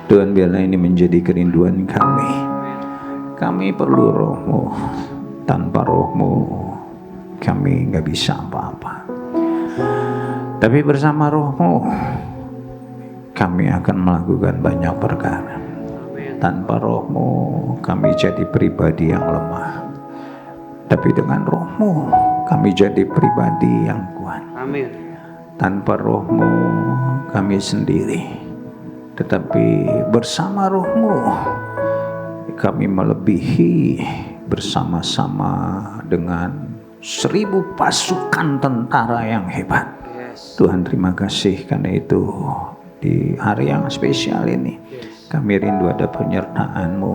Tuhan, biarlah ini menjadi kerinduan kami. Kami perlu Roh-Mu. Tanpa Roh-Mu kami gak bisa apa-apa. Tapi bersama Roh-Mu kami akan melakukan banyak perkara. Tanpa Roh-Mu kami jadi pribadi yang lemah. Tapi dengan Roh-Mu kami jadi pribadi yang kuat. Amin. Tanpa Roh-Mu kami sendiri. Tetapi bersama Roh-Mu kami melebihi bersama-sama dengan 1000 pasukan tentara yang hebat. Tuhan, terima kasih karena itu di hari yang spesial ini kami rindu ada penyertaan-Mu.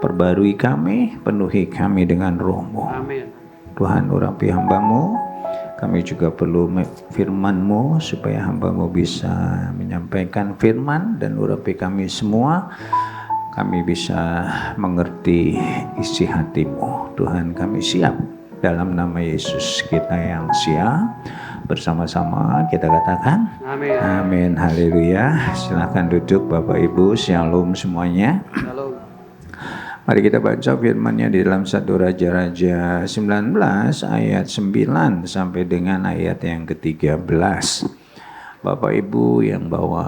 Perbarui kami, penuhi kami dengan Roh-Mu. Amin. Tuhan, urapi hamba-Mu. Kami juga perlu firman-Mu supaya hamba-Mu bisa menyampaikan firman, dan urapi kami semua. Kami bisa mengerti isi hati-Mu. Tuhan, kami siap. Dalam nama Yesus kita yang siap. Bersama-sama kita katakan Amin. Amin. Haleluya. Silakan duduk Bapak Ibu. Shalom semuanya. Shalom. Mari kita baca firman-Nya di dalam 1 Raja-Raja 19 ayat 9 sampai dengan ayat yang ke-13. Bapak Ibu yang bawa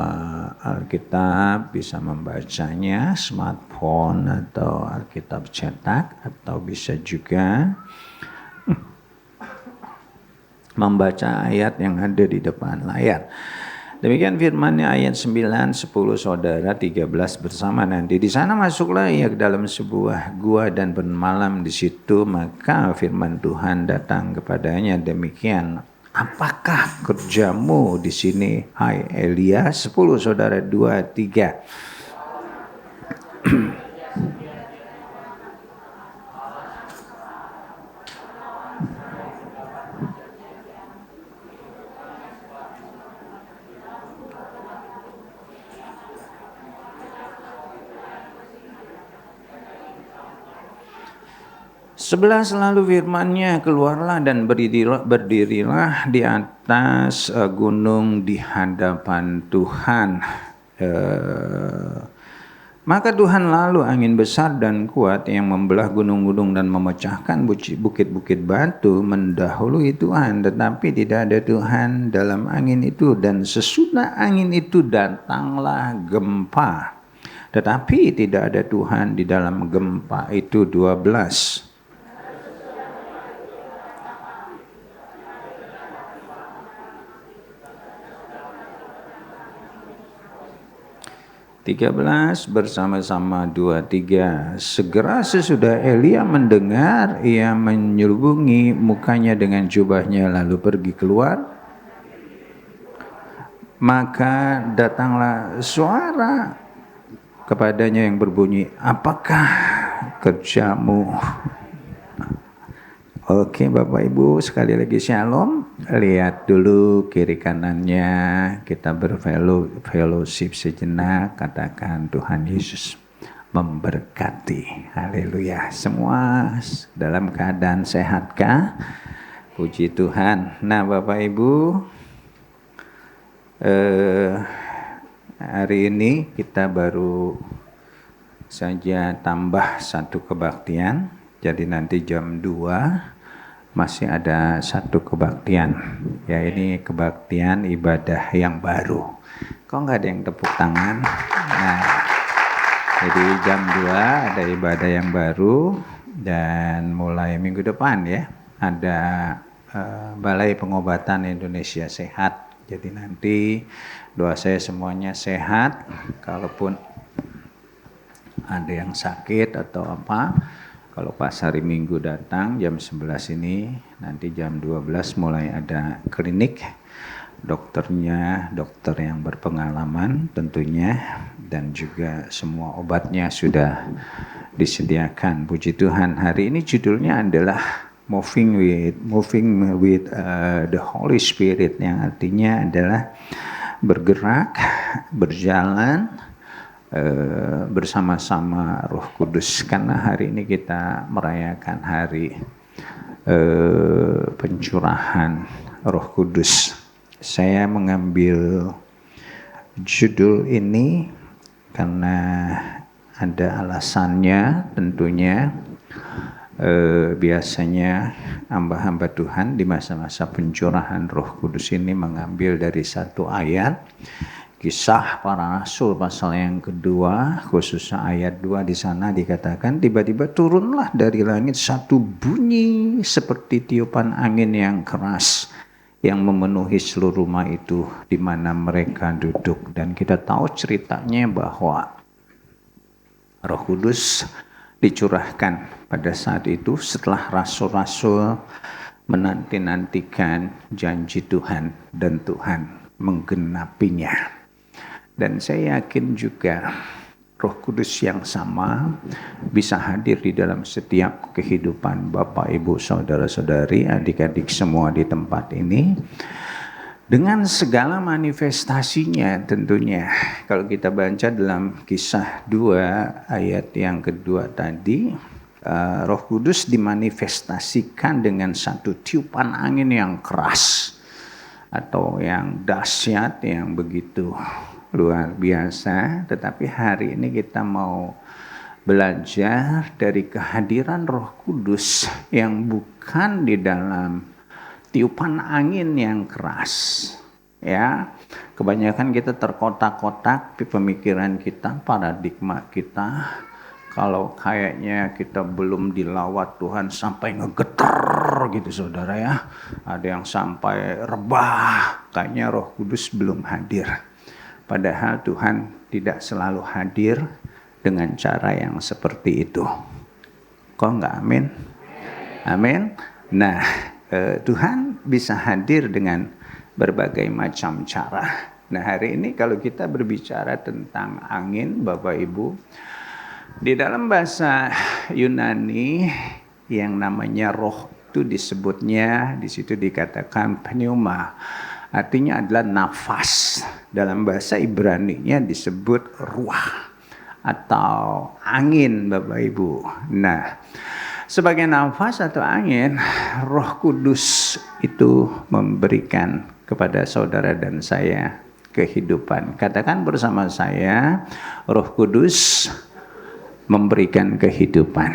Alkitab bisa membacanya smartphone atau Alkitab cetak, atau bisa juga membaca ayat yang ada di depan layar. Demikian firman-Nya ayat 9, 10 saudara, 13 bersama nanti. Di sana masuklah ia ke dalam sebuah gua dan bermalam di situ. Maka firman Tuhan datang kepadanya demikian. Apakah kerjamu di sini, hai Elia? 10 saudara, 2, 3. 11 lalu firman-Nya, keluarlah dan berdirilah di atas gunung di hadapan Tuhan. Maka Tuhan lalu angin besar dan kuat yang membelah gunung-gunung dan memecahkan bukit-bukit batu mendahului Tuhan. Tetapi tidak ada Tuhan dalam angin itu, dan sesudah angin itu datanglah gempa. Tetapi tidak ada Tuhan di dalam gempa itu. 12. 13 bersama-sama 2, 3. Segera sesudah Elia mendengar, ia menyelubungi mukanya dengan jubahnya lalu pergi keluar. Maka datanglah suara kepadanya yang berbunyi, apakah kerjamu? Oke Bapak Ibu, sekali lagi shalom. Lihat dulu kiri kanannya, kita berfellowship sejenak, katakan Tuhan Yesus memberkati. Haleluya. Semua dalam keadaan sehatkah? Puji Tuhan. Nah Bapak Ibu, hari ini kita baru saja tambah satu kebaktian. Jadi nanti jam 2 masih ada satu kebaktian. Ya, ini kebaktian ibadah yang baru. Kok nggak ada yang tepuk tangan? Nah, jadi jam 2 ada ibadah yang baru, dan mulai minggu depan ya ada Balai Pengobatan Indonesia Sehat. Jadi nanti doa saya semuanya sehat. Kalaupun ada yang sakit atau apa, kalau pas hari Minggu datang jam 11 ini, nanti jam 12 mulai ada klinik. Dokternya, dokter yang berpengalaman tentunya, dan juga semua obatnya sudah disediakan. Puji Tuhan. Hari ini judulnya adalah Moving with the Holy Spirit, yang artinya adalah bergerak, berjalan bersama-sama Roh Kudus, karena hari ini kita merayakan hari pencurahan Roh Kudus. Saya mengambil judul ini karena ada alasannya tentunya. Biasanya hamba-hamba Tuhan di masa-masa pencurahan Roh Kudus ini mengambil dari satu ayat Kisah Para Rasul pasal yang kedua, khususnya ayat 2 di sana dikatakan tiba-tiba turunlah dari langit satu bunyi seperti tiupan angin yang keras yang memenuhi seluruh rumah itu di mana mereka duduk. Dan kita tahu ceritanya bahwa Roh Kudus dicurahkan pada saat itu setelah rasul-rasul menanti-nantikan janji Tuhan dan Tuhan menggenapinya. Dan saya yakin juga Roh Kudus yang sama bisa hadir di dalam setiap kehidupan Bapak, Ibu, Saudara-saudari, adik-adik semua di tempat ini. Dengan segala manifestasinya tentunya. Kalau kita baca dalam Kisah 2 ayat yang kedua tadi, Roh Kudus dimanifestasikan dengan satu tiupan angin yang keras atau yang dahsyat, yang begitu luar biasa. Tetapi hari ini kita mau belajar dari kehadiran Roh Kudus yang bukan di dalam tiupan angin yang keras. Ya, kebanyakan kita terkotak-kotak di pemikiran kita, paradigma kita. Kalau kayaknya kita belum dilawat Tuhan sampai ngegetar gitu saudara ya. Ada yang sampai rebah, kayaknya Roh Kudus belum hadir. Padahal Tuhan tidak selalu hadir dengan cara yang seperti itu. Kok enggak amin? Amin. Nah, Tuhan bisa hadir dengan berbagai macam cara. Nah, hari ini kalau kita berbicara tentang angin, Bapak Ibu, di dalam bahasa Yunani yang namanya roh itu disebutnya, di situ dikatakan pneuma. Artinya adalah nafas. Dalam bahasa Ibrani-nya disebut ruah atau angin, Bapak Ibu. Nah, sebagai nafas atau angin, Roh Kudus itu memberikan kepada saudara dan saya kehidupan. Katakan bersama saya, Roh Kudus memberikan kehidupan.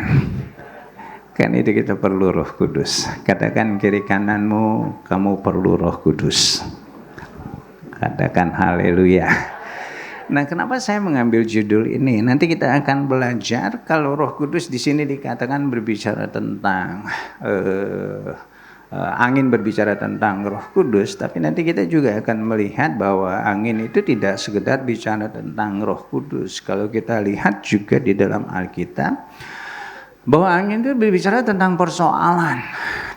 Kan itu kita perlu Roh Kudus. Katakan kiri kananmu, kamu perlu Roh Kudus. Katakan haleluya. Nah, kenapa saya mengambil judul ini? Nanti kita akan belajar kalau Roh Kudus di sini dikatakan berbicara tentang angin, berbicara tentang Roh Kudus, tapi nanti kita juga akan melihat bahwa angin itu tidak sekedar bicara tentang Roh Kudus. Kalau kita lihat juga di dalam Alkitab bahwa angin itu berbicara tentang persoalan,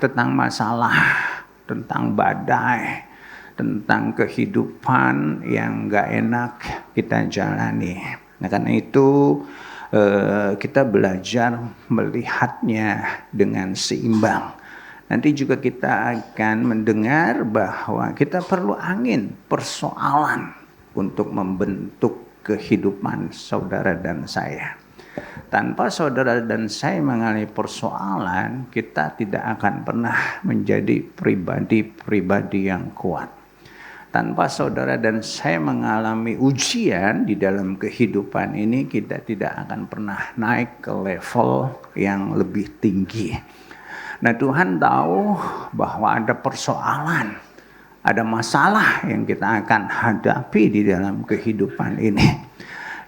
tentang masalah, tentang badai, tentang kehidupan yang gak enak kita jalani. Nah, karena itu kita belajar melihatnya dengan seimbang. Nanti juga kita akan mendengar bahwa kita perlu angin, persoalan untuk membentuk kehidupan saudara dan saya. Tanpa saudara dan saya mengalami persoalan, kita tidak akan pernah menjadi pribadi-pribadi yang kuat. Tanpa saudara dan saya mengalami ujian di dalam kehidupan ini, kita tidak akan pernah naik ke level yang lebih tinggi. Nah, Tuhan tahu bahwa ada persoalan, ada masalah yang kita akan hadapi di dalam kehidupan ini.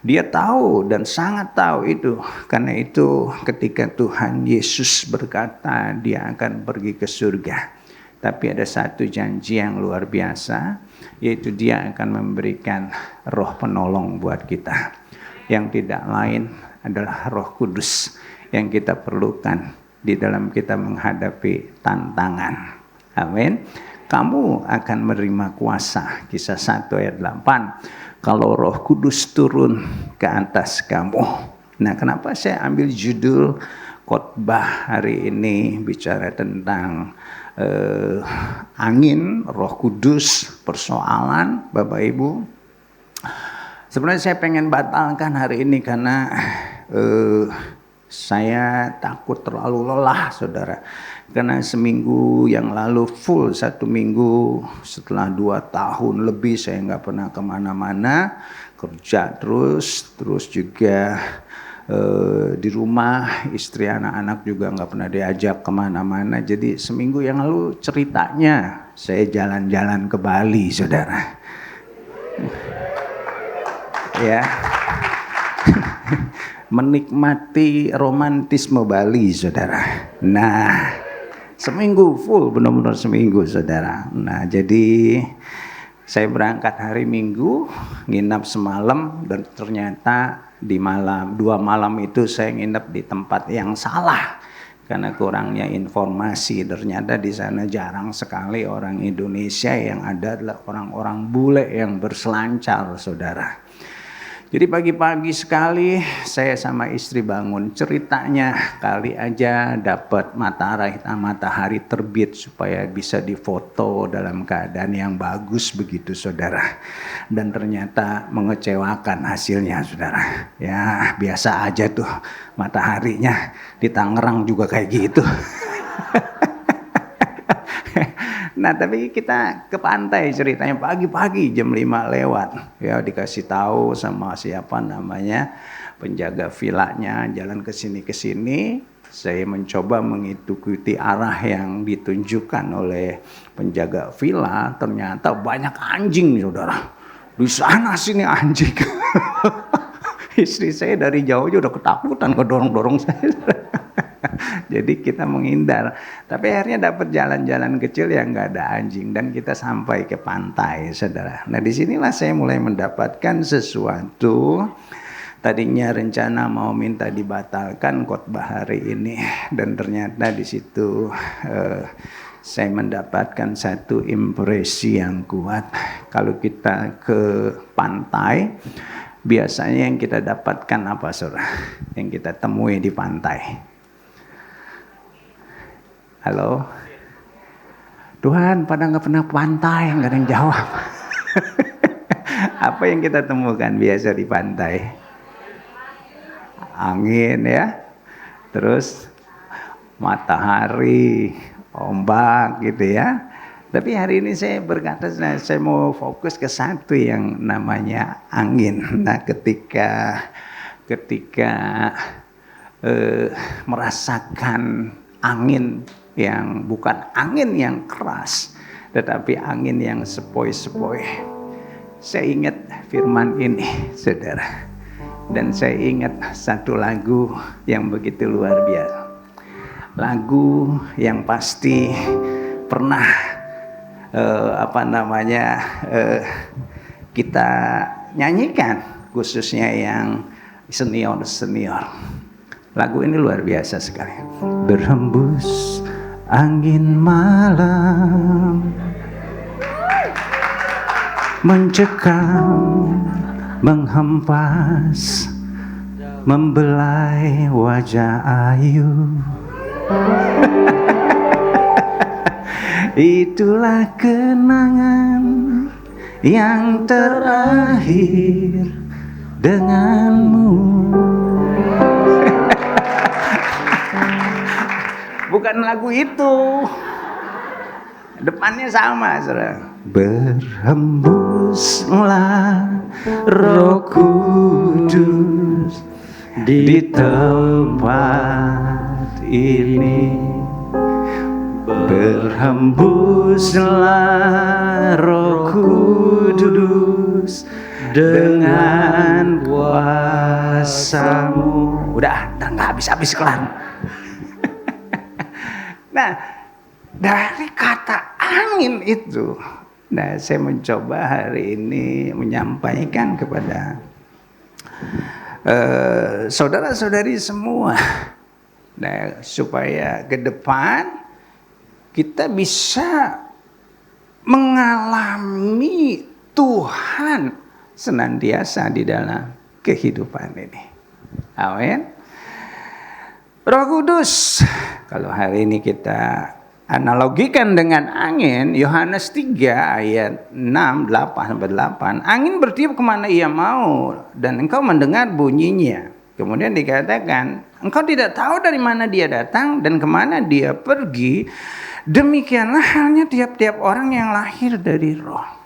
Dia tahu dan sangat tahu itu. Karena itu ketika Tuhan Yesus berkata dia akan pergi ke surga, tapi ada satu janji yang luar biasa, yaitu dia akan memberikan roh penolong buat kita. Yang tidak lain adalah Roh Kudus yang kita perlukan di dalam kita menghadapi tantangan. Amin. Kamu akan menerima kuasa. Kisah 1 ayat 8. Kalau Roh Kudus turun ke atas kamu. Nah, kenapa saya ambil judul khotbah hari ini bicara tentang angin, Roh Kudus, persoalan, Bapak Ibu. Sebenarnya saya pengen batalkan hari ini karena saya takut terlalu lelah, saudara. Karena seminggu yang lalu full 1 minggu, setelah 2 tahun lebih saya nggak pernah kemana-mana, kerja terus juga di rumah, istri anak-anak juga nggak pernah diajak kemana-mana. Jadi seminggu yang lalu ceritanya saya jalan-jalan ke Bali, saudara. Ya, menikmati romantisme Bali, saudara. Nah, seminggu full, benar-benar seminggu, saudara. Nah, jadi saya berangkat hari Minggu, nginap semalam, dan ternyata di malam 2 malam itu saya nginap di tempat yang salah karena kurangnya informasi. Ternyata di sana jarang sekali orang Indonesia, yang ada adalah orang-orang bule yang berselancar, saudara. Jadi pagi-pagi sekali saya sama istri bangun, ceritanya kali aja dapat matahari terbit supaya bisa difoto dalam keadaan yang bagus begitu, saudara. Dan ternyata mengecewakan hasilnya, saudara. Ya biasa aja tuh mataharinya, di Tangerang juga kayak gitu. Nah, tapi kita ke pantai ceritanya pagi-pagi jam 5 lewat. Ya, dikasih tahu sama siapa namanya penjaga vilanya, jalan ke sini. Saya mencoba mengikuti arah yang ditunjukkan oleh penjaga villa, ternyata banyak anjing, saudara. Di sana sini anjing. Istri saya dari jauh aja udah ketakutan, ngedorong-dorong saya. Jadi kita menghindar, tapi akhirnya dapat jalan-jalan kecil yang nggak ada anjing dan kita sampai ke pantai, saudara. Nah, disinilah saya mulai mendapatkan sesuatu. Tadinya rencana mau minta dibatalkan khotbah hari ini, dan ternyata di situ saya mendapatkan satu impresi yang kuat. Kalau kita ke pantai, biasanya yang kita dapatkan apa, saudara? Yang kita temui di pantai. Halo, Tuhan, pada nggak pernah pantai, nggak ada yang jawab. Apa yang kita temukan biasa di pantai? Angin, ya, terus matahari, ombak, gitu ya. Tapi hari ini saya berkata, saya mau fokus ke satu yang namanya angin. Nah, ketika merasakan angin yang bukan angin yang keras, tetapi angin yang sepoi-sepoi, saya ingat firman ini, saudara. Dan saya ingat satu lagu yang begitu luar biasa. Lagu yang pasti pernah kita nyanyikan, khususnya yang senior. Lagu ini luar biasa sekali. Berhembus angin malam, mencekam, menghempas, membelai wajah ayu. Itulah kenangan yang terakhir denganmu. Bukan lagu itu, depannya sama, saudara. Berhembuslah Roh Kudus di tempat ini. Berhembuslah Roh Kudus dengan kuasa-Mu. Udah, nggak habis-habis kelar. Nah, dari kata angin itu, nah saya mencoba hari ini menyampaikan kepada saudara-saudari semua, nah, supaya ke depan kita bisa mengalami Tuhan senantiasa di dalam kehidupan ini. Amin. Roh Kudus, kalau hari ini kita analogikan dengan angin, Yohanes 3 ayat 6, 8-8, angin bertiup kemana ia mau dan engkau mendengar bunyinya, Kemudian dikatakan, engkau tidak tahu dari mana dia datang dan kemana dia pergi. Demikianlah halnya tiap-tiap orang yang lahir dari roh.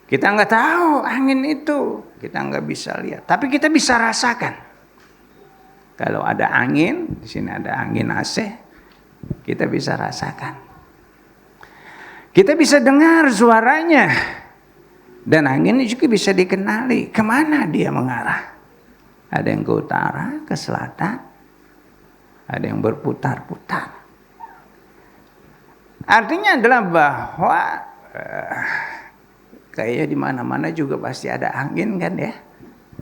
Kita nggak tahu angin itu, kita nggak bisa lihat, tapi kita bisa rasakan. Kalau ada angin, di sini ada angin AC, kita bisa rasakan. Kita bisa dengar suaranya, dan angin juga bisa dikenali kemana dia mengarah. Ada yang ke utara, ke selatan, ada yang berputar-putar. Artinya adalah bahwa kayaknya di mana-mana juga pasti ada angin kan ya,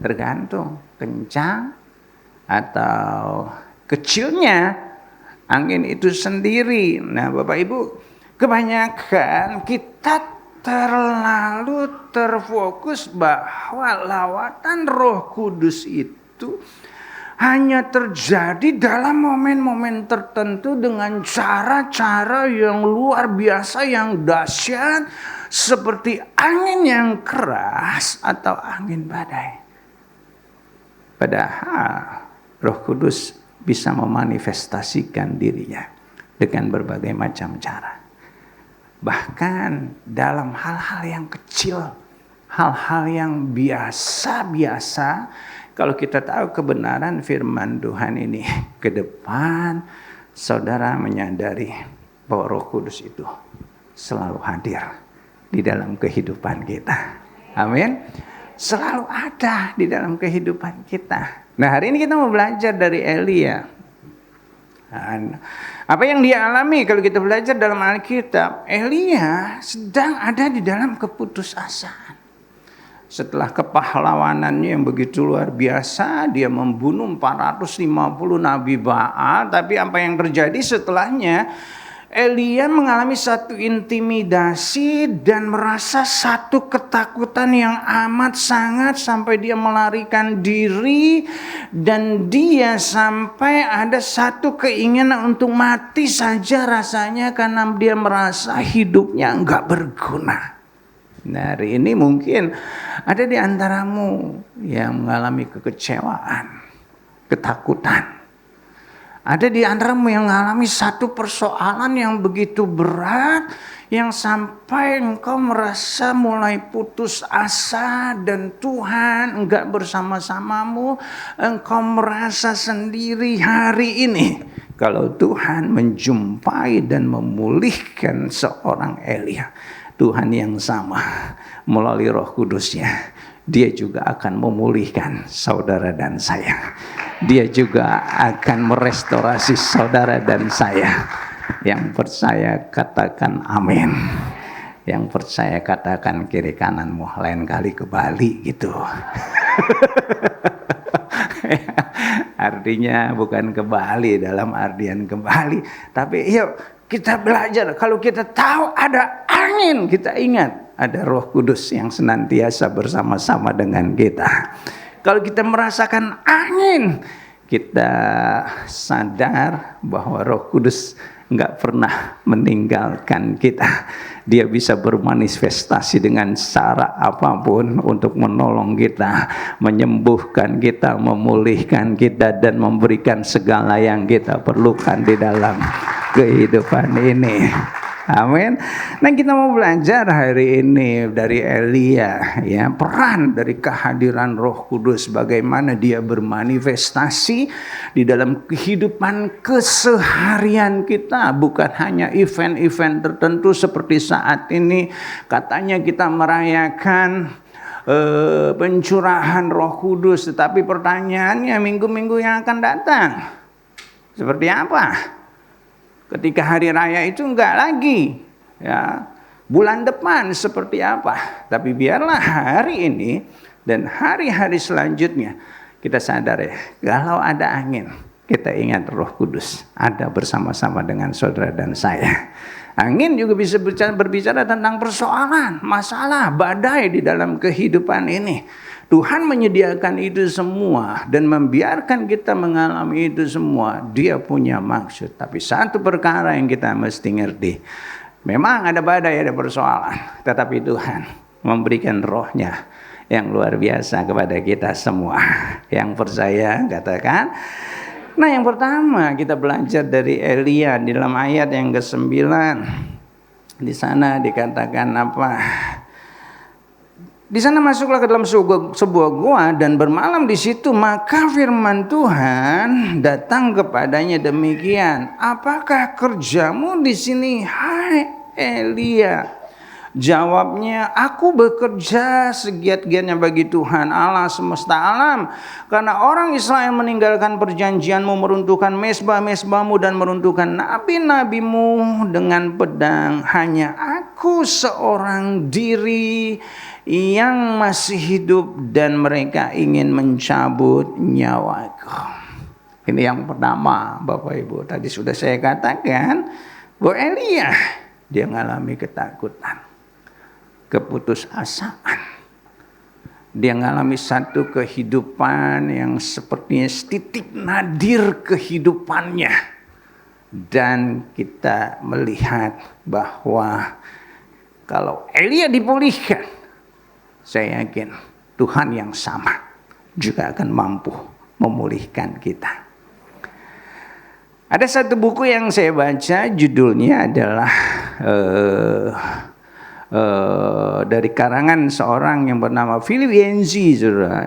tergantung kencang atau kecilnya angin itu sendiri. Nah, Bapak Ibu, kebanyakan kita terlalu terfokus bahwa lawatan Roh Kudus itu hanya terjadi dalam momen-momen tertentu dengan cara-cara yang luar biasa, yang dahsyat, seperti angin yang keras atau angin badai. Padahal Roh Kudus bisa memanifestasikan dirinya dengan berbagai macam cara. Bahkan dalam hal-hal yang kecil, hal-hal yang biasa-biasa, kalau kita tahu kebenaran firman Tuhan ini, ke depan saudara menyadari bahwa Roh Kudus itu selalu hadir di dalam kehidupan kita. Amin. Selalu ada di dalam kehidupan kita. Nah, hari ini kita mau belajar dari Elia. Apa yang dia alami kalau kita belajar dalam Alkitab, Elia sedang ada di dalam keputusasaan. Setelah kepahlawanannya yang begitu luar biasa, dia membunuh 450 nabi Baal. Tapi apa yang terjadi setelahnya? Elia mengalami satu intimidasi dan merasa satu ketakutan yang amat sangat sampai dia melarikan diri. Dan dia sampai ada satu keinginan untuk mati saja rasanya karena dia merasa hidupnya enggak berguna. Nah, hari ini mungkin ada di antaramu yang mengalami kekecewaan, ketakutan. Ada di antaramu yang mengalami satu persoalan yang begitu berat, yang sampai engkau merasa mulai putus asa dan Tuhan enggak bersama-samamu. Engkau merasa sendiri hari ini. Kalau Tuhan menjumpai dan memulihkan seorang Elia, Tuhan yang sama melalui Roh Kudusnya, Dia juga akan memulihkan saudara dan saya. Dia juga akan merestorasi saudara dan saya. Yang percaya katakan amin. Yang percaya katakan kiri kananmu, lain kali ke Bali gitu. Artinya bukan ke Bali dalam artian ke Bali, tapi yuk kita belajar. Kalau kita tahu ada angin, kita ingat ada Roh Kudus yang senantiasa bersama-sama dengan kita. Kalau kita merasakan angin, kita sadar bahwa Roh Kudus enggak pernah meninggalkan kita. Dia bisa bermanifestasi dengan cara apapun untuk menolong kita, menyembuhkan kita, memulihkan kita, dan memberikan segala yang kita perlukan di dalam kehidupan ini. Amin. Nah, kita mau belajar hari ini dari Elia, ya, peran dari kehadiran Roh Kudus, bagaimana dia bermanifestasi di dalam kehidupan keseharian kita, bukan hanya event-event tertentu seperti saat ini. Katanya kita merayakan pencurahan Roh Kudus, tetapi pertanyaannya minggu-minggu yang akan datang seperti apa? Ketika hari raya itu enggak lagi, ya, bulan depan seperti apa. Tapi biarlah hari ini dan hari-hari selanjutnya kita sadar, ya, kalau ada angin, kita ingat Roh Kudus ada bersama-sama dengan saudara dan saya. Angin juga bisa berbicara tentang persoalan, masalah, badai di dalam kehidupan ini. Tuhan menyediakan itu semua dan membiarkan kita mengalami itu semua. Dia punya maksud. Tapi satu perkara yang kita mesti ngerti. Memang ada badai, ada persoalan. Tetapi Tuhan memberikan rohnya yang luar biasa kepada kita semua. Yang percaya katakan. Nah, yang pertama kita belajar dari Elia di dalam ayat yang ke-9. Di sana dikatakan apa? Di sana masuklah ke dalam sebuah gua dan bermalam di situ, maka firman Tuhan datang kepadanya demikian, apakah kerjamu di sini, hai Elia? Jawabnya, aku bekerja segiat-giatnya bagi Tuhan Allah semesta alam, karena orang Israel meninggalkan perjanjianmu, meruntuhkan mezbah-mezbahmu dan meruntuhkan nabi-nabimu dengan pedang. Hanya aku seorang diri yang masih hidup dan mereka ingin mencabut nyawaku. Ini yang pertama, Bapak Ibu. Tadi sudah saya katakan bahwa Elia dia mengalami ketakutan, keputusasaan. Dia mengalami satu kehidupan yang sepertinya titik nadir kehidupannya. Dan kita melihat bahwa kalau Elia dipulihkan, saya yakin Tuhan yang sama juga akan mampu memulihkan kita. Ada satu buku yang saya baca, judulnya adalah dari karangan seorang yang bernama Philip Yancey.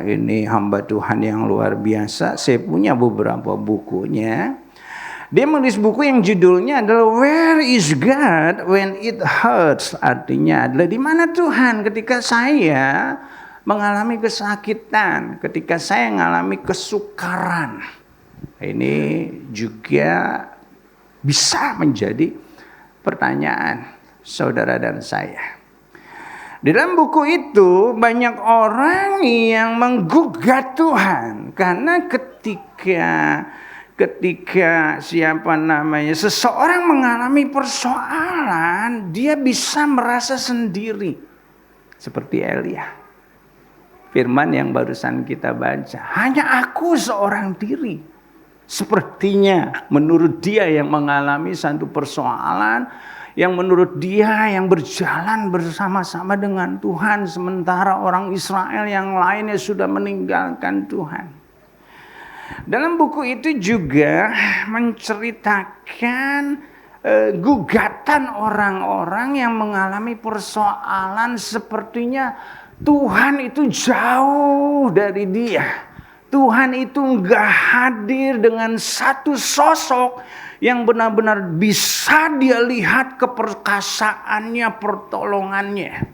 Ini hamba Tuhan yang luar biasa. Saya punya beberapa bukunya. Dia menulis buku yang judulnya adalah Where is God when it hurts? Artinya adalah di mana Tuhan ketika saya mengalami kesakitan, ketika saya mengalami kesukaran. Ini juga bisa menjadi pertanyaan saudara dan saya. Di dalam buku itu banyak orang yang menggugat Tuhan karena ketika seseorang mengalami persoalan, dia bisa merasa sendiri seperti Elia. Firman yang barusan kita baca, hanya aku seorang diri. Sepertinya menurut dia yang mengalami satu persoalan, yang menurut dia yang berjalan bersama-sama dengan Tuhan, sementara orang Israel yang lainnya sudah meninggalkan Tuhan. Dalam buku itu juga menceritakan gugatan orang-orang yang mengalami persoalan, sepertinya Tuhan itu jauh dari dia. Tuhan itu enggak hadir dengan satu sosok yang benar-benar bisa dia lihat keperkasaannya, pertolongannya.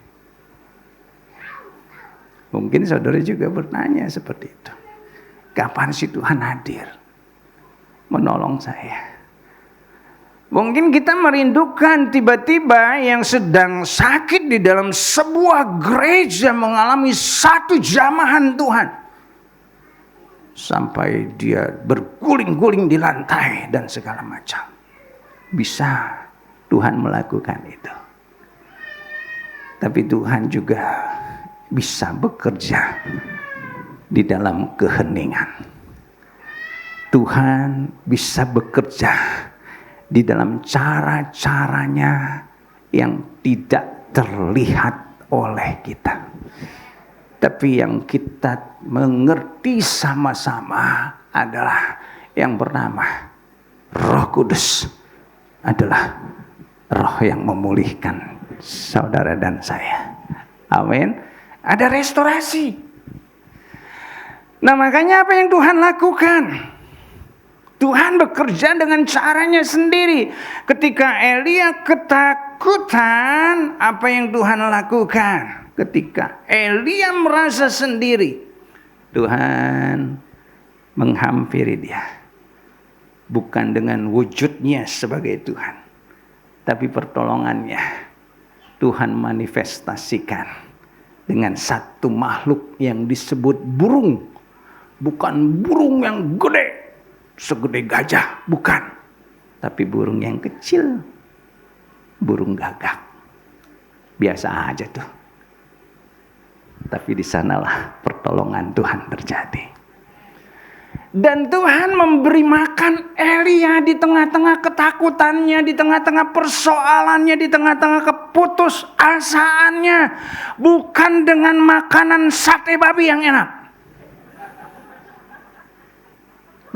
Mungkin saudara juga bertanya seperti itu. Kapan sih Tuhan hadir menolong saya? Mungkin kita merindukan tiba-tiba yang sedang sakit di dalam sebuah gereja mengalami satu jamahan Tuhan. Sampai dia berguling-guling di lantai dan segala macam. Bisa Tuhan melakukan itu. Tapi Tuhan juga bisa bekerja di dalam keheningan. Tuhan bisa bekerja di dalam cara-caranya yang tidak terlihat oleh kita. Tapi yang kita mengerti sama-sama adalah yang pertama, Roh Kudus adalah roh yang memulihkan saudara dan saya. Amin. Ada restorasi. Nah, makanya apa yang Tuhan lakukan? Tuhan bekerja dengan caranya sendiri. Ketika Elia ketakutan, apa yang Tuhan lakukan? Ketika Elia merasa sendiri, Tuhan menghampiri dia. Bukan dengan wujudnya sebagai Tuhan, tapi pertolongannya Tuhan manifestasikan dengan satu makhluk yang disebut burung. Bukan burung yang gede, segede gajah, bukan. Tapi burung yang kecil, burung gagak. Biasa aja tuh. Tapi di sanalah pertolongan Tuhan terjadi. Dan Tuhan memberi makan Elia di tengah-tengah ketakutannya, di tengah-tengah persoalannya, di tengah-tengah keputusasaannya. Bukan dengan makanan sate babi yang enak.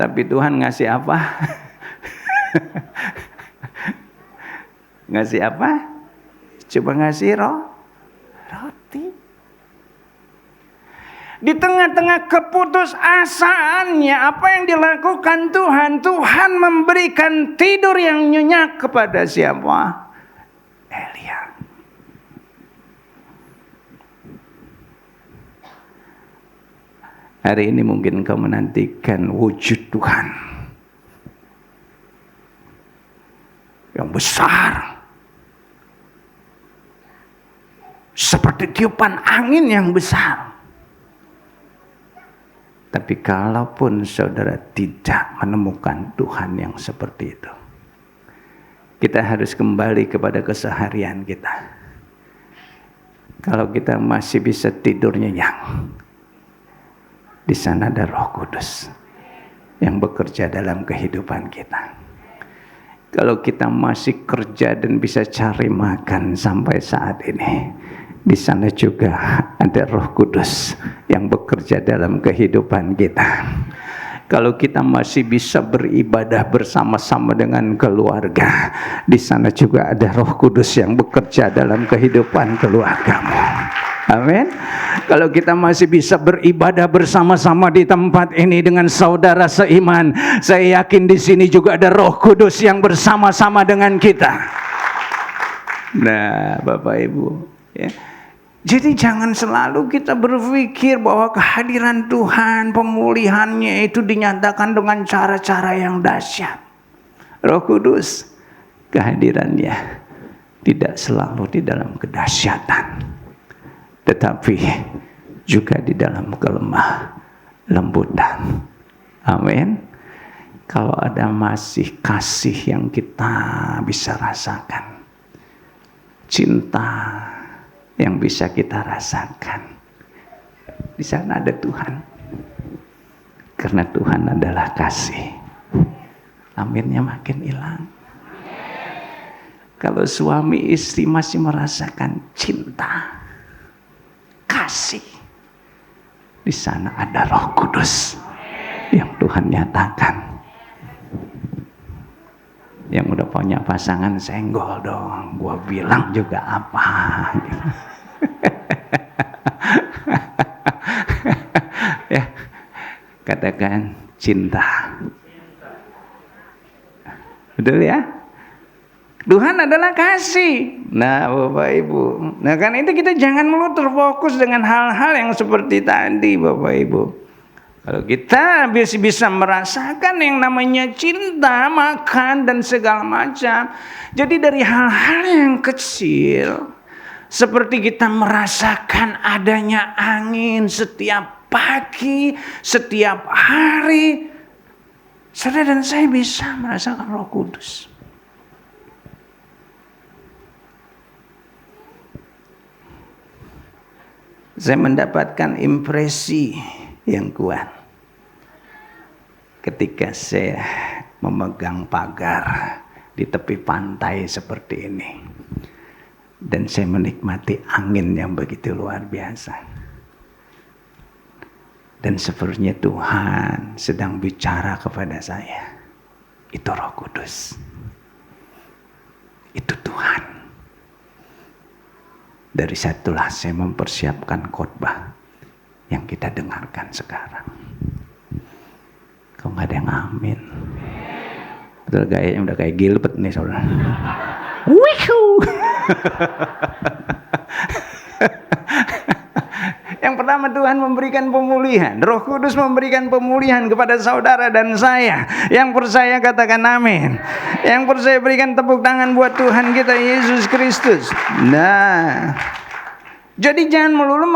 Tapi Tuhan ngasih apa? Ngasih apa? Coba ngasih roti. Di tengah-tengah keputusasaannya, apa yang dilakukan Tuhan? Tuhan memberikan tidur yang nyenyak kepada siapa? Elia. Hari ini mungkin kau menantikan wujud Tuhan yang besar, seperti tiupan angin yang besar. Tapi kalaupun saudara tidak menemukan Tuhan yang seperti itu, kita harus kembali kepada keseharian kita. Kalau kita masih bisa tidur nyenyak, di sana ada Roh Kudus yang bekerja dalam kehidupan kita. Kalau kita masih kerja dan bisa cari makan sampai saat ini, di sana juga ada Roh Kudus yang bekerja dalam kehidupan kita. Kalau kita masih bisa beribadah bersama-sama dengan keluarga, di sana juga ada Roh Kudus yang bekerja dalam kehidupan keluargamu. Amin. Kalau kita masih bisa beribadah bersama-sama di tempat ini dengan saudara seiman, saya yakin di sini juga ada Roh Kudus yang bersama-sama dengan kita. Nah, Bapak Ibu, ya. Jadi jangan selalu kita berpikir bahwa kehadiran Tuhan, pemulihannya itu dinyatakan dengan cara-cara yang dahsyat. Roh Kudus, kehadirannya tidak selalu di dalam kedahsyatan, tetapi juga di dalam kelemah lembutan. Amin. Kalau ada masih kasih yang kita bisa rasakan, cinta yang bisa kita rasakan, di sana ada Tuhan. Karena Tuhan adalah kasih. Aminnya makin hilang. Kalau suami istri masih merasakan cinta, kasih, di sana ada Roh Kudus yang Tuhan nyatakan. Yang udah punya pasangan senggol dong, gua bilang juga apa gitu. Ya, katakan cinta. Betul ya? Tuhan adalah kasih. Nah, Bapak Ibu, nah kan itu kita jangan melulu terfokus dengan hal-hal yang seperti tadi, Bapak Ibu. Kalau kita bisa merasakan yang namanya cinta, makan dan segala macam. Jadi dari hal-hal yang kecil, seperti kita merasakan adanya angin setiap pagi, setiap hari, saudara dan saya bisa merasakan Roh Kudus. Saya mendapatkan impresi yang kuat ketika saya memegang pagar di tepi pantai seperti ini, dan saya menikmati angin yang begitu luar biasa, dan sepertinya Tuhan sedang bicara kepada saya. Itu Roh Kudus, itu Tuhan. Dari situlah saya mempersiapkan khotbah yang kita dengarkan sekarang. Kok nggak ada yang amin? Betul, gayanya udah kayak Gilbert nih saudara. Wihu. Yang pertama, Tuhan memberikan pemulihan. Roh Kudus memberikan pemulihan kepada saudara dan saya. Yang percaya katakan amin. Yang percaya berikan tepuk tangan buat Tuhan kita Yesus Kristus. Nah, jadi jangan melulu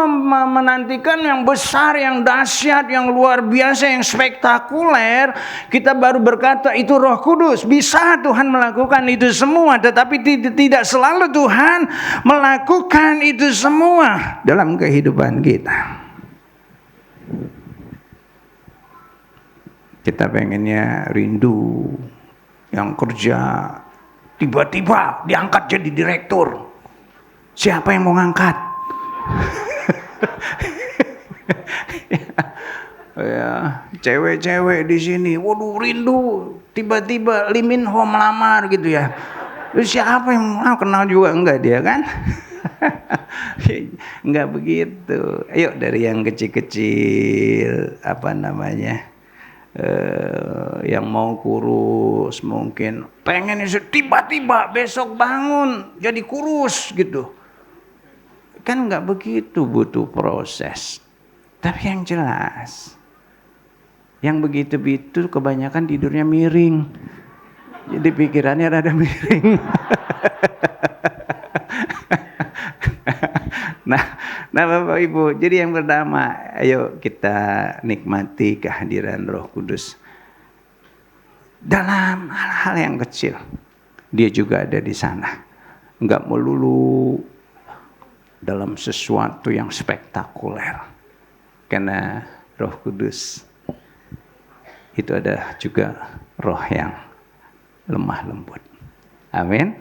menantikan yang besar, yang dahsyat, yang luar biasa, yang spektakuler. Kita baru berkata itu Roh Kudus. Bisa Tuhan melakukan itu semua, tetapi tidak selalu Tuhan melakukan itu semua dalam kehidupan kita. Kita pengennya rindu yang kerja tiba-tiba diangkat jadi direktur. Siapa yang mau ngangkat? Ya, cewek-cewek di sini, waduh rindu tiba-tiba Lee Min Ho melamar gitu ya. Siapa yang mau kenal juga enggak dia kan? Enggak begitu. Ayo dari yang kecil-kecil yang mau kurus mungkin pengen tiba-tiba besok bangun jadi kurus gitu. Kan enggak begitu, butuh proses. Tapi yang jelas, yang begitu-begitu kebanyakan tidurnya miring. Jadi pikirannya rada miring. Nah Bapak Ibu, jadi yang pertama, ayo kita nikmati kehadiran Roh Kudus. Dalam hal-hal yang kecil, dia juga ada di sana. Enggak melulu dalam sesuatu yang spektakuler. Karena Roh Kudus itu ada juga roh yang lemah lembut. Amin.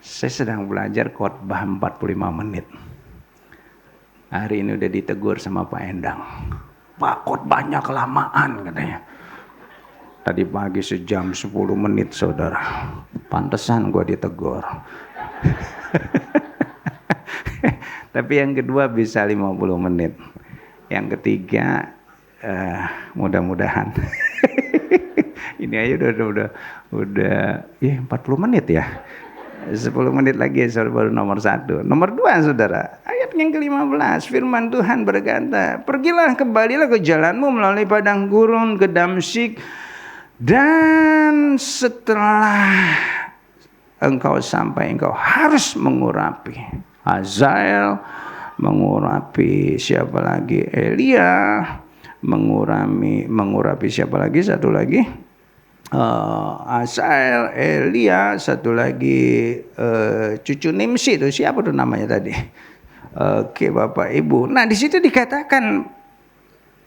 Saya sedang belajar khotbah 45 menit. Hari ini udah ditegur sama Pak Endang. Pak, khotbahnya kelamaan katanya. Tadi pagi sejam 10 menit saudara. Pantesan gua ditegur. Tapi yang kedua bisa 50 menit. Yang ketiga mudah-mudahan. Ini aja udah 40 menit ya. 10 menit lagi baru nomor 1. Nomor 2 saudara, ayat yang ke-15, firman Tuhan berkata, pergilah kembalilah ke jalanmu melalui padang gurun ke Damsyik, dan setelah engkau sampai engkau harus mengurapi Hazael, mengurapi siapa lagi, Elia, mengurapi siapa lagi, satu lagi Hazael, Elia, satu lagi cucu Nimsi itu siapa tuh namanya tadi? Oke Bapak Ibu. Nah di situ dikatakan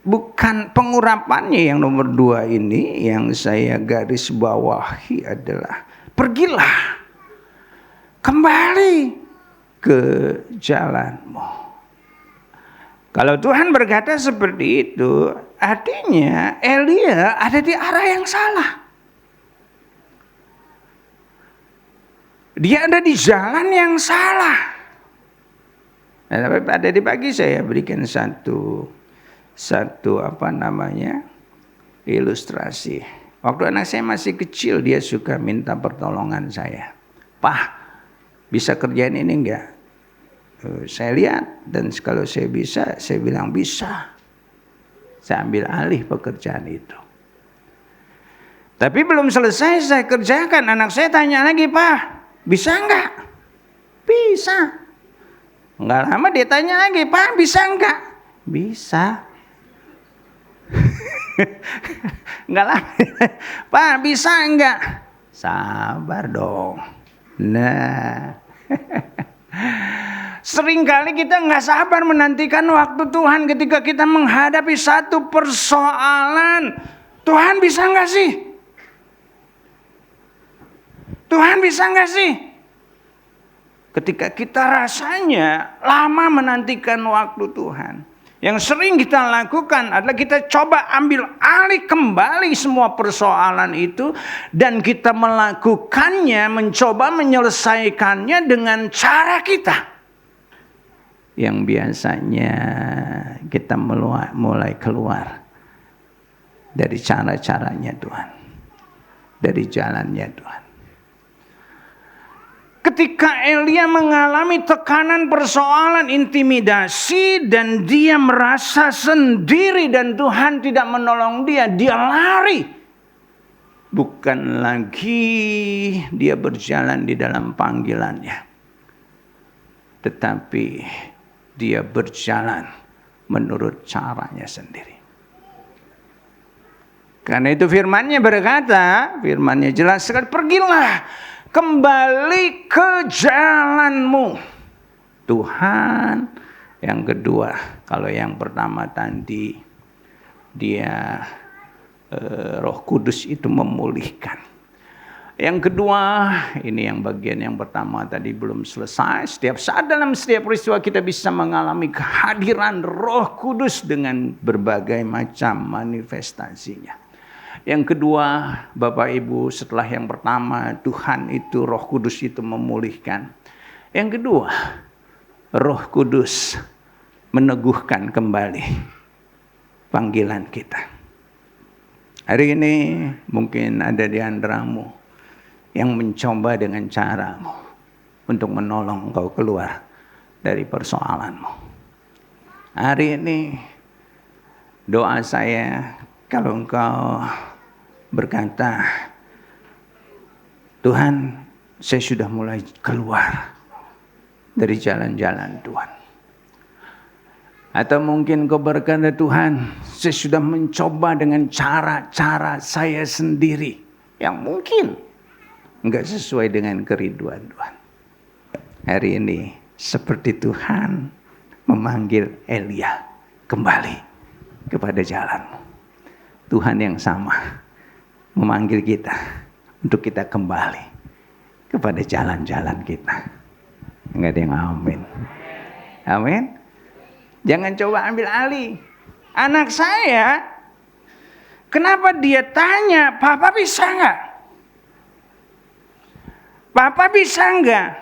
bukan pengurapannya yang nomor 2 ini yang saya garis bawahi adalah pergilah kembali ke jalanmu. Kalau Tuhan berkata seperti itu, artinya Elia ada di arah yang salah. Dia ada di jalan yang salah. Nah, tapi pada di pagi saya berikan satu ilustrasi. Waktu anak saya masih kecil, dia suka minta pertolongan saya. Pak, bisa kerjain ini enggak? Saya lihat, dan kalau saya bisa, saya bilang bisa. Saya ambil alih pekerjaan itu. Tapi belum selesai saya kerjakan, anak saya tanya lagi, Pak, bisa enggak? Bisa. Enggak lama dia tanya lagi, Pak, bisa enggak? Bisa. Enggak lama. Pak, bisa enggak? Sabar dong. Nah. Seringkali kita enggak sabar menantikan waktu Tuhan ketika kita menghadapi satu persoalan. Tuhan bisa enggak sih? Tuhan bisa enggak sih? Ketika kita rasanya lama menantikan waktu Tuhan. Yang sering kita lakukan adalah kita coba ambil alih kembali semua persoalan itu. Dan kita melakukannya, mencoba menyelesaikannya dengan cara kita. Yang biasanya kita mulai keluar dari cara-caranya Tuhan. Dari jalannya Tuhan. Ketika Elia mengalami tekanan persoalan intimidasi dan dia merasa sendiri dan Tuhan tidak menolong dia lari. Bukan lagi dia berjalan di dalam panggilannya. Tetapi dia berjalan menurut caranya sendiri. Karena itu firman-Nya berkata, firman-Nya jelas sekali, pergilah kembali ke jalanmu. Tuhan. Yang kedua, kalau yang pertama tadi dia Roh Kudus itu memulihkan. Yang kedua, ini yang bagian yang pertama tadi belum selesai. Setiap saat dalam setiap peristiwa kita bisa mengalami kehadiran Roh Kudus dengan berbagai macam manifestasinya. Yang kedua, Bapak Ibu, setelah yang pertama, Tuhan itu, Roh Kudus itu memulihkan. Yang kedua, Roh Kudus meneguhkan kembali panggilan kita. Hari ini mungkin ada di antaramu yang mencoba dengan caramu untuk menolong engkau keluar dari persoalanmu. Hari ini doa saya, kalau engkau berkata, Tuhan, saya sudah mulai keluar dari jalan-jalan Tuhan. Atau mungkin kau berkata, Tuhan, saya sudah mencoba dengan cara-cara saya sendiri yang mungkin enggak sesuai dengan kerinduan Tuhan. Hari ini seperti Tuhan memanggil Elia kembali kepada jalanmu. Tuhan yang sama memanggil kita untuk kita kembali kepada jalan-jalan kita. Enggak ada yang amin. Amin. Jangan coba ambil alih. Anak saya, kenapa dia tanya, Papa bisa enggak? Papa bisa enggak?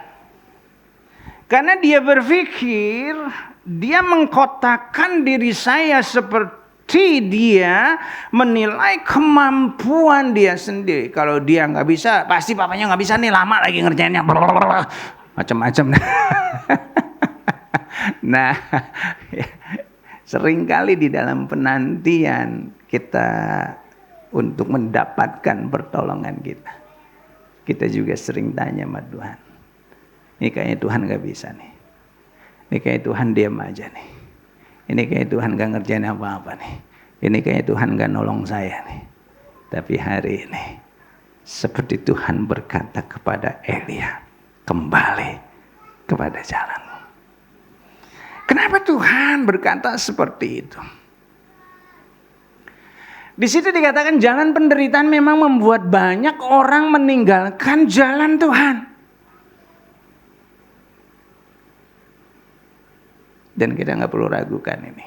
Karena dia berpikir, dia mengkotakkan diri saya seperti dia menilai kemampuan dia sendiri. Kalau dia nggak bisa, pasti papanya nggak bisa nih, lama lagi ngerjainnya. Macam-macam. Nah, seringkali di dalam penantian kita untuk mendapatkan pertolongan kita juga sering tanya sama Tuhan, ini kayaknya Tuhan gak bisa nih, ini kayaknya Tuhan diam aja nih, ini kayaknya Tuhan gak ngerjain apa-apa nih, ini kayaknya Tuhan gak nolong saya nih. Tapi hari ini seperti Tuhan berkata kepada Elia, kembali kepada jalanmu. Kenapa Tuhan berkata seperti itu? Di situ dikatakan jalan penderitaan memang membuat banyak orang meninggalkan jalan Tuhan. Dan kita nggak perlu ragukan ini.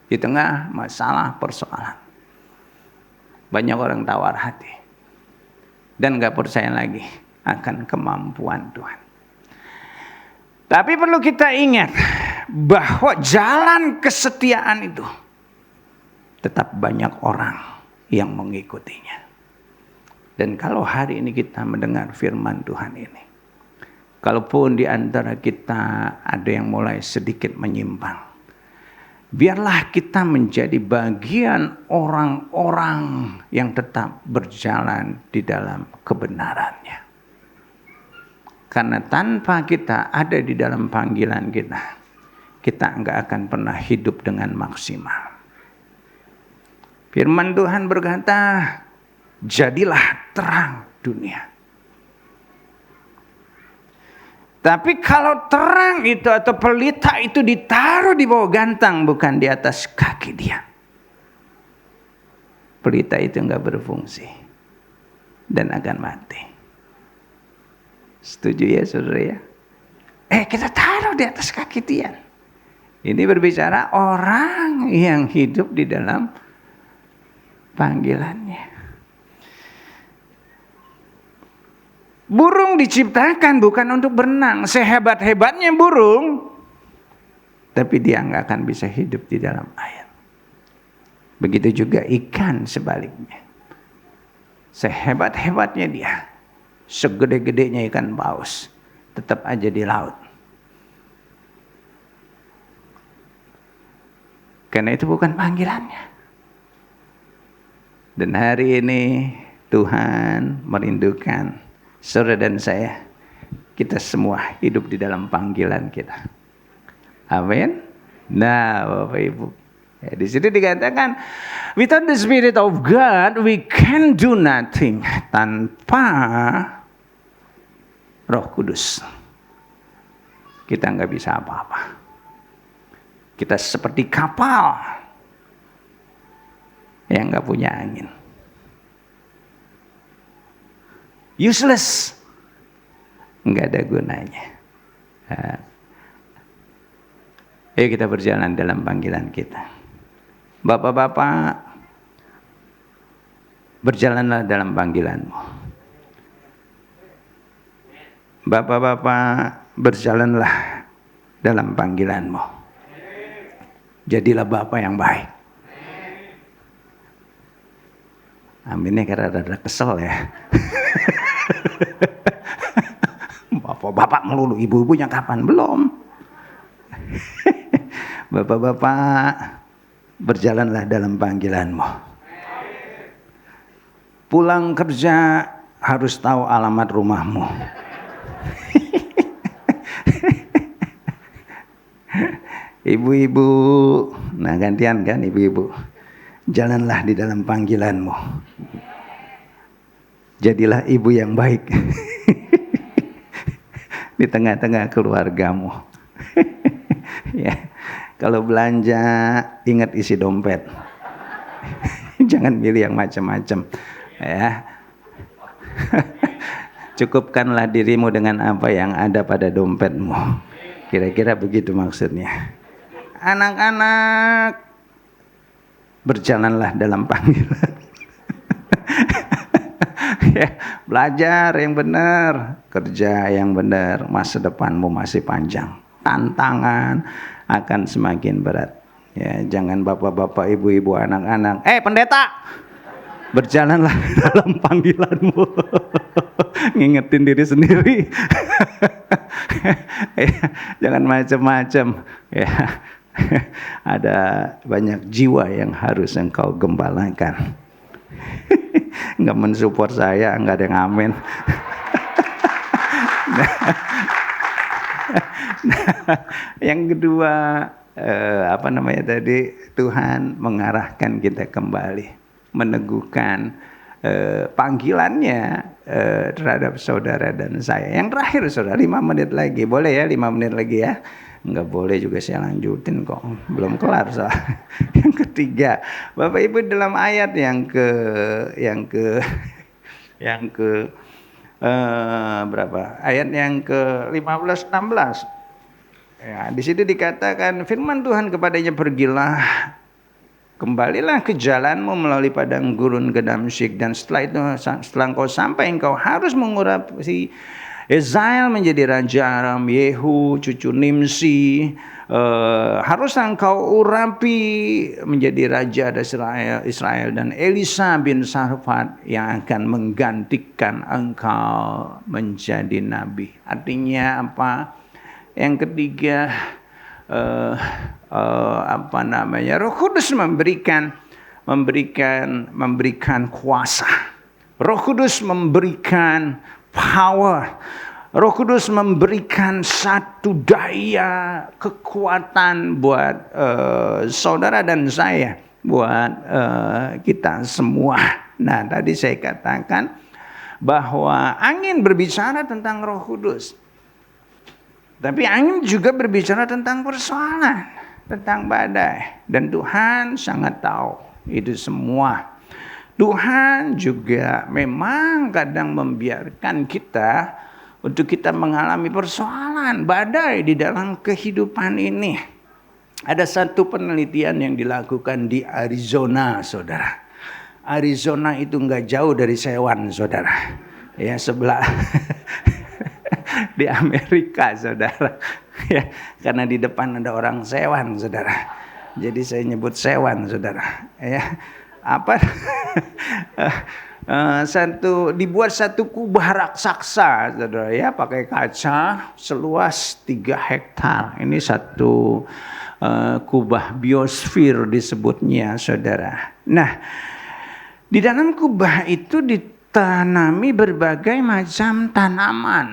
Di tengah masalah persoalan, banyak orang tawar hati dan nggak percaya lagi akan kemampuan Tuhan. Tapi perlu kita ingat bahwa jalan kesetiaan itu tetap banyak orang yang mengikutinya. Dan kalau hari ini kita mendengar firman Tuhan ini, kalaupun di antara kita ada yang mulai sedikit menyimpang, biarlah kita menjadi bagian orang-orang yang tetap berjalan di dalam kebenarannya. Karena tanpa kita ada di dalam panggilan kita enggak akan pernah hidup dengan maksimal. Firman Tuhan berkata, jadilah terang dunia. Tapi kalau terang itu atau pelita itu ditaruh di bawah gantang, bukan di atas kaki dia, pelita itu enggak berfungsi dan akan mati. Setuju ya saudara ya? Kita taruh di atas kaki dia. Ini berbicara orang yang hidup di dalam panggilannya. Burung diciptakan bukan untuk berenang. Sehebat-hebatnya burung, tapi dia nggak akan bisa hidup di dalam air. Begitu juga ikan sebaliknya. Sehebat-hebatnya dia, segede-gedenya ikan paus, tetap aja di laut. Karena itu bukan panggilannya. Dan hari ini Tuhan merindukan saudara dan saya, kita semua hidup di dalam panggilan kita. Amin. Nah, Bapak Ibu, di situ dikatakan, without the Spirit of God, we can do nothing. Tanpa Roh Kudus, kita nggak bisa apa-apa. Kita seperti kapal yang nggak punya angin. Useless. Nggak ada gunanya. Ayo kita berjalan dalam panggilan kita. Bapak-bapak, berjalanlah dalam panggilanmu. Bapak-bapak, berjalanlah dalam panggilanmu. Jadilah bapak yang baik. Aminnya karena rada kesel ya. Bapak-bapak melulu, ibu-ibunya kapan? Belum. Bapak-bapak, berjalanlah dalam panggilanmu. Pulang kerja harus tahu alamat rumahmu. Ibu-ibu, nah gantian kan ibu-ibu. Jalanlah di dalam panggilanmu. Jadilah ibu yang baik di tengah-tengah keluargamu. Ya, kalau belanja ingat isi dompet. Jangan pilih yang macam-macam. Ya. Cukupkanlah dirimu dengan apa yang ada pada dompetmu. Kira-kira begitu maksudnya. Anak-anak, berjalanlah dalam panggilan. Ya, belajar yang benar, kerja yang benar, masa depanmu masih panjang. Tantangan akan semakin berat. Ya, jangan bapak-bapak, ibu-ibu, anak-anak. Pendeta, berjalanlah dalam panggilanmu. Ngingetin diri sendiri. Ya, jangan macam-macam. Ya, ada banyak jiwa yang harus engkau gembalakan. Nggak mensupport saya, nggak ada yang amin. Yang kedua, Tuhan mengarahkan kita kembali, meneguhkan panggilannya terhadap saudara dan saya. Yang terakhir saudara, 5 menit lagi, boleh ya 5 menit lagi ya? Nggak boleh juga saya lanjutin kok, belum kelar soalnya. Yang ketiga, Bapak Ibu, dalam ayat yang ke berapa? Ayat yang ke 15 16. Ya, di situ dikatakan firman Tuhan kepadanya, pergilah, kembalilah ke jalanmu melalui padang gurun ke Damsyik, dan setelah engkau sampai, engkau harus mengurapi Hazael menjadi raja Aram, Yehu cucu Nimsi harus engkau urapi menjadi raja Israel, dan Elisa bin Sarfat yang akan menggantikan engkau menjadi nabi. Artinya apa? Yang ketiga, Roh Kudus memberikan kuasa. Roh Kudus memberikan power. Roh Kudus memberikan satu daya kekuatan buat saudara dan saya, buat kita semua. Nah, tadi saya katakan bahwa angin berbicara tentang Roh Kudus. Tapi angin juga berbicara tentang persoalan, tentang badai. Dan Tuhan sangat tahu itu semua. Tuhan juga memang kadang membiarkan kita untuk kita mengalami persoalan, badai di dalam kehidupan ini. Ada satu penelitian yang dilakukan di Arizona, saudara. Arizona itu nggak jauh dari Sewan, saudara. Ya, sebelah di Amerika, saudara. Ya, karena di depan ada orang Sewan, saudara. Jadi saya nyebut Sewan, saudara. Ya, dibuat satu kubah raksasa, saudara, ya, pakai kaca seluas 3 hektar. Ini satu kubah biosfer disebutnya, saudara. Nah, di dalam kubah itu ditanami berbagai macam tanaman.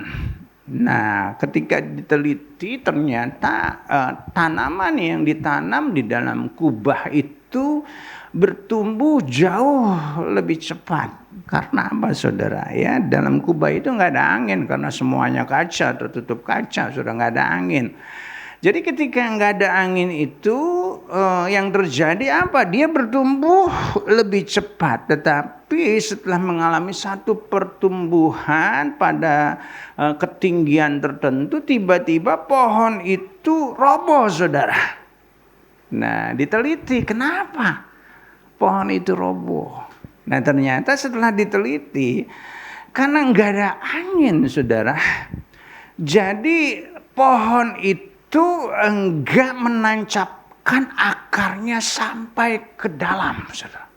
Nah, ketika diteliti ternyata tanaman yang ditanam di dalam kubah itu bertumbuh jauh lebih cepat. Karena apa, saudara? Ya, dalam kubah itu nggak ada angin karena semuanya kaca, tertutup kaca, sudah nggak ada angin. Jadi ketika nggak ada angin itu, yang terjadi apa? Dia bertumbuh lebih cepat. Tetapi setelah mengalami satu pertumbuhan pada ketinggian tertentu, tiba-tiba pohon itu roboh, saudara. Nah, diteliti kenapa pohon itu roboh. Nah, ternyata setelah diteliti, karena nggak ada angin, saudara. Jadi pohon itu enggak menancapkan akarnya sampai ke dalam, saudara.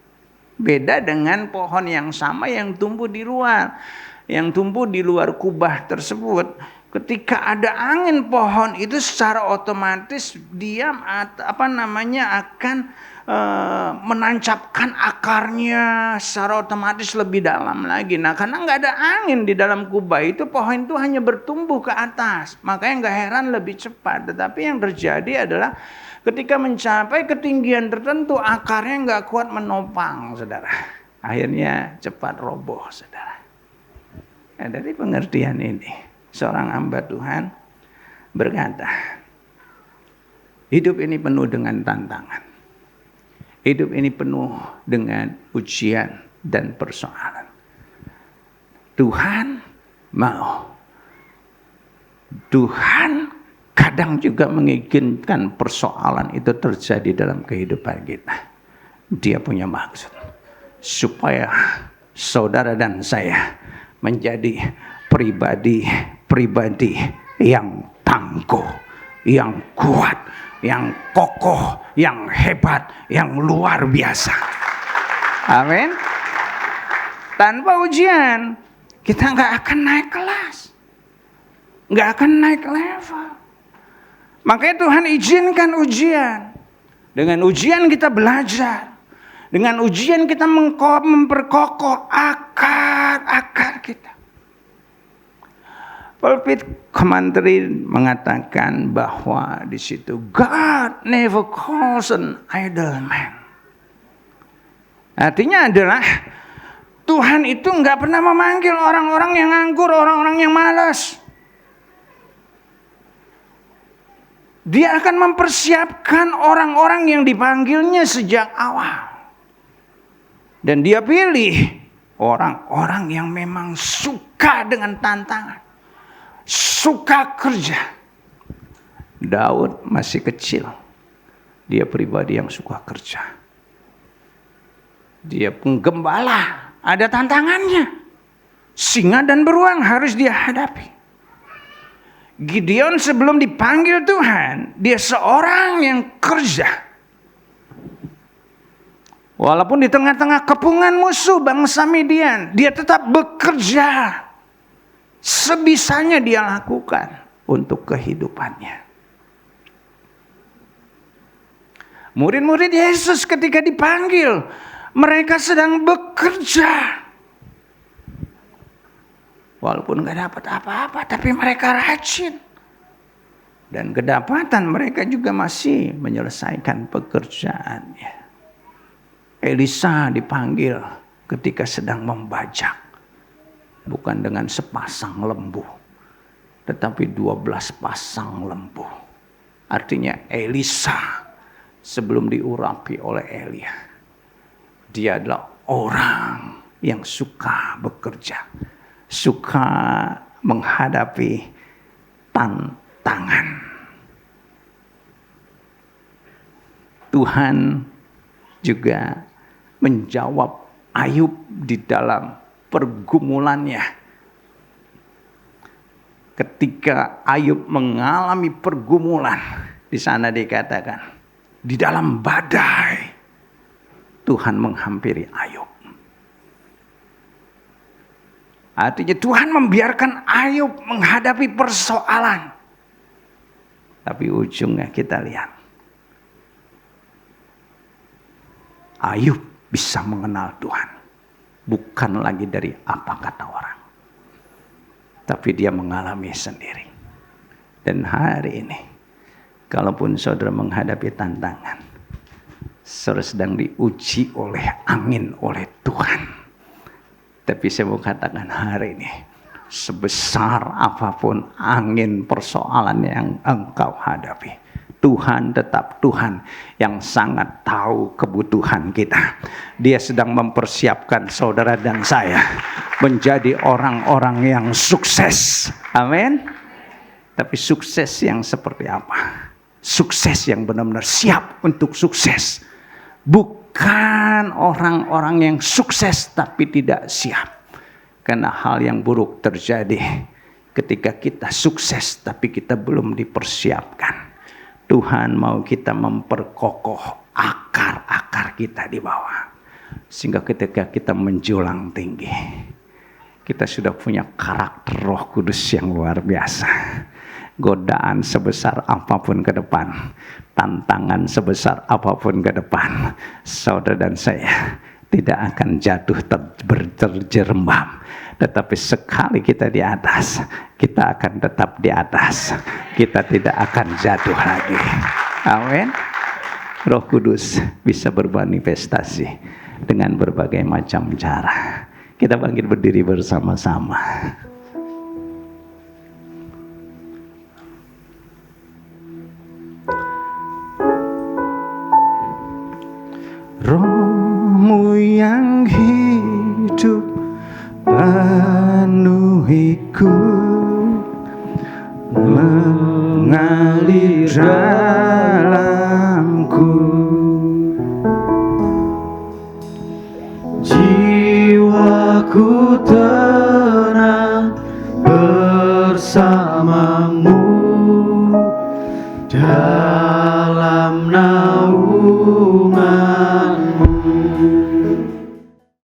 Beda dengan pohon yang sama yang tumbuh di luar. Yang tumbuh di luar kubah tersebut. Ketika ada angin, pohon itu secara otomatis dia akan menancapkan akarnya secara otomatis lebih dalam lagi. Nah, karena nggak ada angin di dalam kubah itu, pohon itu hanya bertumbuh ke atas. Makanya nggak heran lebih cepat. Tetapi yang terjadi adalah ketika mencapai ketinggian tertentu, akarnya nggak kuat menopang, saudara. Akhirnya cepat roboh, saudara. Nah, dari pengertian ini, seorang hamba Tuhan berkata, hidup ini penuh dengan tantangan. Hidup ini penuh dengan ujian dan persoalan. Tuhan mau. Tuhan kadang juga menginginkan persoalan itu terjadi dalam kehidupan kita. Dia punya maksud. Supaya saudara dan saya menjadi pribadi yang tangguh, yang kuat, yang kokoh, yang hebat, yang luar biasa. Amin. Tanpa ujian, kita nggak akan naik kelas, nggak akan naik level. Makanya Tuhan izinkan ujian. Dengan ujian kita belajar. Dengan ujian kita memperkokoh akar kita. Pulpit commentary mengatakan bahwa di situ God never calls an idle man. Artinya adalah Tuhan itu nggak pernah memanggil orang-orang yang nganggur, orang-orang yang malas. Dia akan mempersiapkan orang-orang yang dipanggilnya sejak awal. Dan dia pilih orang-orang yang memang suka dengan tantangan. Suka kerja. Daud masih kecil. Dia pribadi yang suka kerja. Dia penggembala. Ada tantangannya. Singa dan beruang harus dia hadapi. Gideon sebelum dipanggil Tuhan, dia seorang yang kerja. Walaupun di tengah-tengah kepungan musuh bangsa Midian, dia tetap bekerja. Sebisanya dia lakukan untuk kehidupannya. Murid-murid Yesus ketika dipanggil, mereka sedang bekerja. Walaupun gak dapat apa-apa, tapi mereka rajin. Dan kedapatan mereka juga masih menyelesaikan pekerjaannya. Elisa dipanggil ketika sedang membajak. Bukan dengan sepasang lembu, tetapi 12 pasang lembu. Artinya Elisa sebelum diurapi oleh Elia, dia adalah orang yang suka bekerja, suka menghadapi tantangan. Tuhan juga menjawab Ayub di dalam pergumulannya. Ketika Ayub mengalami pergumulan, di sana dikatakan, di dalam badai Tuhan menghampiri Ayub. Artinya Tuhan membiarkan Ayub menghadapi persoalan. Tapi ujungnya kita lihat, Ayub bisa mengenal Tuhan. Bukan lagi dari apa kata orang. Tapi dia mengalami sendiri. Dan hari ini, kalaupun saudara menghadapi tantangan, saudara sedang diuji oleh angin, oleh Tuhan. Tapi saya mau katakan hari ini, sebesar apapun angin persoalan yang engkau hadapi, Tuhan tetap Tuhan yang sangat tahu kebutuhan kita. Dia sedang mempersiapkan saudara dan saya menjadi orang-orang yang sukses. Amin. Tapi sukses yang seperti apa? Sukses yang benar-benar siap untuk sukses. Bukan orang-orang yang sukses tapi tidak siap. Karena hal yang buruk terjadi ketika kita sukses tapi kita belum dipersiapkan. Tuhan mau kita memperkokoh akar-akar kita di bawah. Sehingga ketika kita menjulang tinggi, kita sudah punya karakter Roh Kudus yang luar biasa. Godaan sebesar apapun ke depan, tantangan sebesar apapun ke depan, saudara dan saya tidak akan jatuh terjerembab. Tetapi sekali kita di atas, kita akan tetap di atas. Kita tidak akan jatuh lagi. Amin. Roh Kudus bisa bermanifestasi dengan berbagai macam cara. Kita bangkit berdiri bersama-sama. Roh-Mu yang hidup penuhiku, mengalir dalamku. Jiwaku tenang bersamamu dalam naungan-Mu.